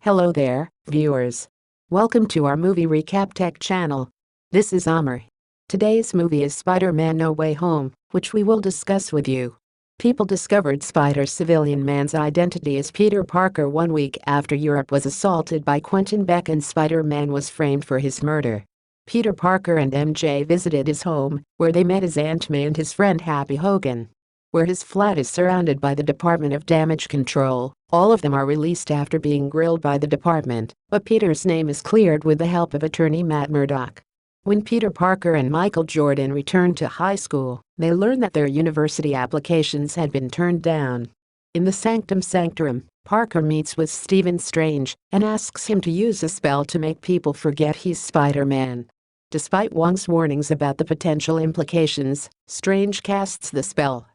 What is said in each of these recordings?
Hello there, viewers. Welcome to our movie recap tech channel. This is Amr. Today's movie is Spider-Man No Way Home, which we will discuss with you. People discovered Spider-Civilian Man's identity as Peter Parker 1 week after Europe was assaulted by Quentin Beck and Spider-Man was framed for his murder. Peter Parker and MJ visited his home, where they met his Aunt May and his friend Happy Hogan. Where his flat is surrounded by the Department of Damage Control, all of them are released after being grilled by the department, but Peter's name is cleared with the help of attorney Matt Murdock. When Peter Parker and Michael Jordan return to high school, they learn that their university applications had been turned down. In the Sanctum Sanctorum, Parker meets with Stephen Strange and asks him to use a spell to make people forget he's Spider-Man. Despite Wong's warnings about the potential implications, Strange casts the spell.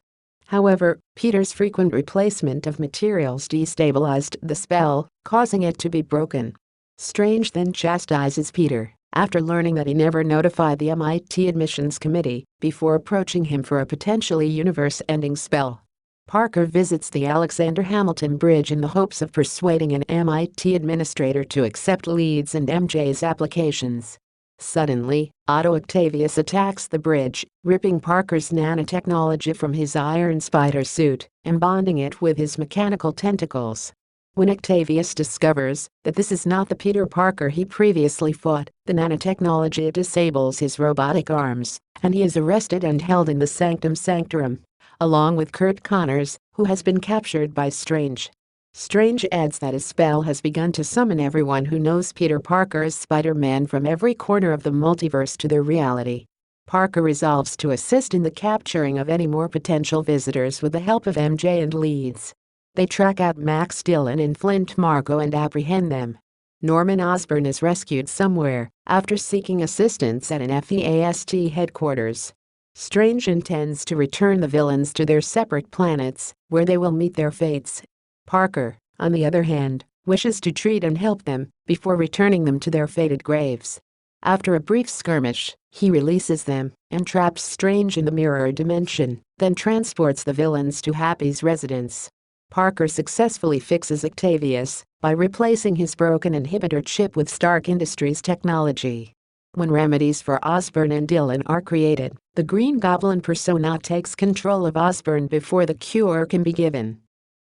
However, Peter's frequent replacement of materials destabilized the spell, causing it to be broken. Strange then chastises Peter after learning that he never notified the MIT admissions committee before approaching him for a potentially universe-ending spell. Parker visits the Alexander Hamilton Bridge in the hopes of persuading an MIT administrator to accept Leeds and MJ's applications. Suddenly, Otto Octavius attacks the bridge, ripping Parker's nanotechnology from his iron spider suit and bonding it with his mechanical tentacles. When Octavius discovers that this is not the Peter Parker he previously fought, the nanotechnology disables his robotic arms, and he is arrested and held in the Sanctum Sanctorum, along with Kurt Connors, who has been captured by Strange. Strange adds that his spell has begun to summon everyone who knows Peter Parker as Spider-Man from every corner of the multiverse to their reality. Parker resolves to assist in the capturing of any more potential visitors with the help of MJ and Leeds. They track out Max Dillon and Flint Marko and apprehend them. Norman Osborn is rescued somewhere after seeking assistance at an FEAST headquarters. Strange intends to return the villains to their separate planets, where they will meet their fates. Parker, on the other hand, wishes to treat and help them before returning them to their fated graves. After a brief skirmish, he releases them and traps Strange in the mirror dimension, then transports the villains to Happy's residence. Parker successfully fixes Octavius by replacing his broken inhibitor chip with Stark Industries technology. When remedies for Osborn and Dillon are created, the Green Goblin persona takes control of Osborn before the cure can be given.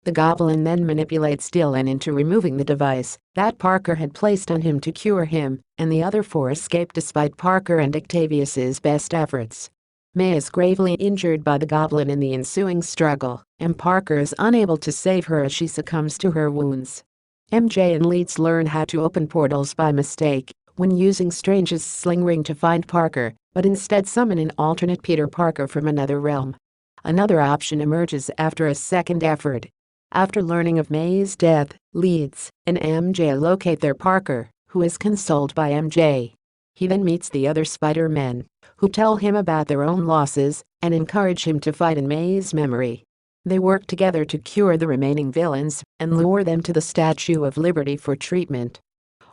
The Goblin then manipulates Dillon into removing the device that Parker had placed on him to cure him, and the other four escape despite Parker and Octavius's best efforts. May is gravely injured by the Goblin in the ensuing struggle, and Parker is unable to save her as she succumbs to her wounds. MJ and Leeds learn how to open portals by mistake when using Strange's sling ring to find Parker, but instead summon an alternate Peter Parker from another realm. Another option emerges after a second effort. After learning of May's death, Leeds and MJ locate their Parker, who is consoled by MJ. He then meets the other Spider-Men, who tell him about their own losses and encourage him to fight in May's memory. They work together to cure the remaining villains and lure them to the Statue of Liberty for treatment.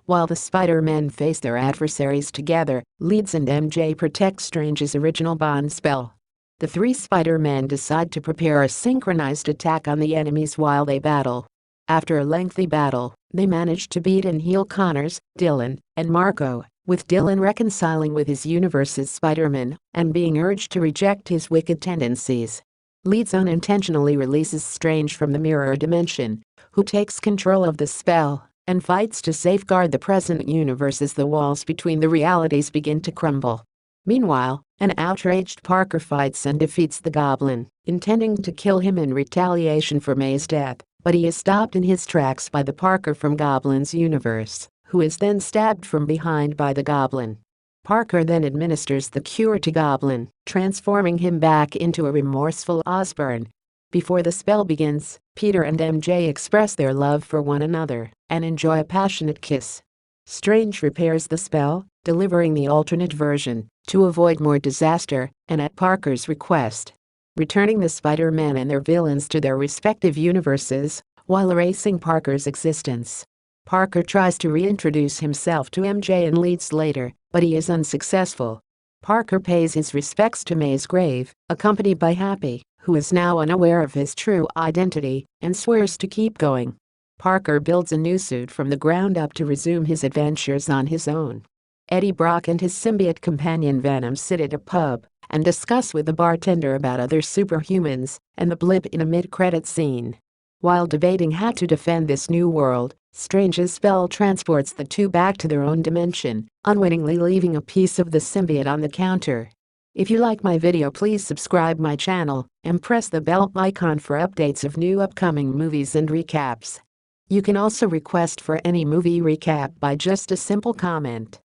While the Spider-Men face their adversaries together, Leeds and MJ protect Strange's original bond spell. The three Spider-Men decide to prepare a synchronized attack on the enemies while they battle. After a lengthy battle, they manage to beat and heal Connors, Dillon, and Marko, with Dillon reconciling with his universe's Spider-Man and being urged to reject his wicked tendencies. Leeds unintentionally releases Strange from the mirror dimension, who takes control of the spell and fights to safeguard the present universe as the walls between the realities begin to crumble. Meanwhile, an outraged Parker fights and defeats the Goblin, intending to kill him in retaliation for May's death, but he is stopped in his tracks by the Parker from Goblin's universe, who is then stabbed from behind by the Goblin. Parker then administers the cure to Goblin, transforming him back into a remorseful Osborn. Before the spell begins, Peter and MJ express their love for one another and enjoy a passionate kiss. Strange repairs the spell, delivering the alternate version to avoid more disaster and at Parker's request, returning the Spider-Man and their villains to their respective universes while erasing Parker's existence. Parker tries to reintroduce himself to MJ and Leeds later, but he is unsuccessful. Parker pays his respects to May's grave, accompanied by Happy, who is now unaware of his true identity and swears to keep going. Parker builds a new suit from the ground up to resume his adventures on his own. Eddie Brock and his symbiote companion Venom sit at a pub and discuss with the bartender about other superhumans and the blip in a mid-credit scene. While debating how to defend this new world, Strange's spell transports the two back to their own dimension, unwittingly leaving a piece of the symbiote on the counter. If you like my video, please subscribe my channel and press the bell icon for updates of new upcoming movies and recaps. You can also request for any movie recap by just a simple comment.